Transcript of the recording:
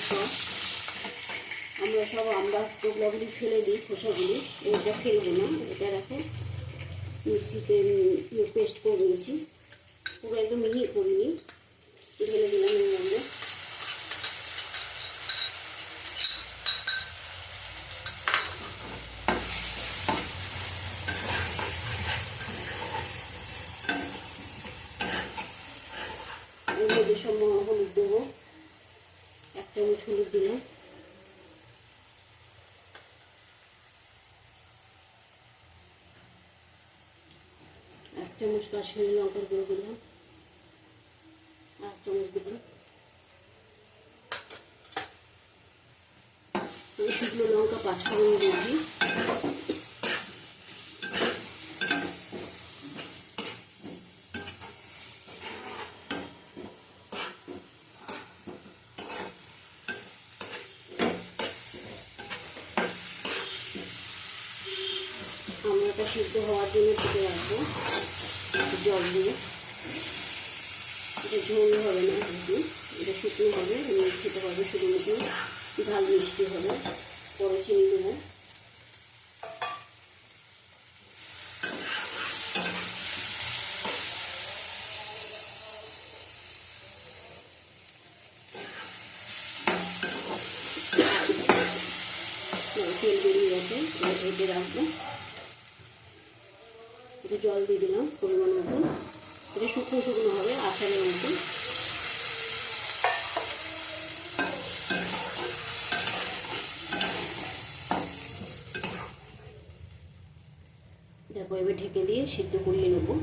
Sauce. আমরা সব আমরা টোপলাগুলি ফেলে দিই, খোসাগুলি, এটা ফেলবো না। এটা রাখো, মিক্সিতে পেস্ট করে নিয়েছি, পুরো একদম মিহি করিনি, ঢেলে দিলাম এর মধ্যে। এর মধ্যে সব হলুদ দেবো, 1 চামচ হলুদ দিলাম, চামচ কাশ্মীরি লঙ্কার গুঁড়ো দিলাম, 1 চামচ দিলাম। শুকনো লঙ্কা 5 ফোড়ন দিয়েছি। আমরা এটা সিদ্ধ হওয়ার জন্য ফুটে রাখবো জল দিয়ে। এটা ঝোল হবে না, কিন্তু এটা শুকনো হবে, খেতে হবে শুধু মতো, ঝাল মিষ্টি হবে। পরে চিনি দেবো। তেল বেরিয়ে গেছে, এটা ঢেকে রাখবো। একটু জল দিয়ে দিলাম পরিমাণ মতো, এটা শুকনো শুকনো হবে আচারের মতো। দেখো এবার ঢেকে দিয়ে সিদ্ধ করিয়ে নেবো।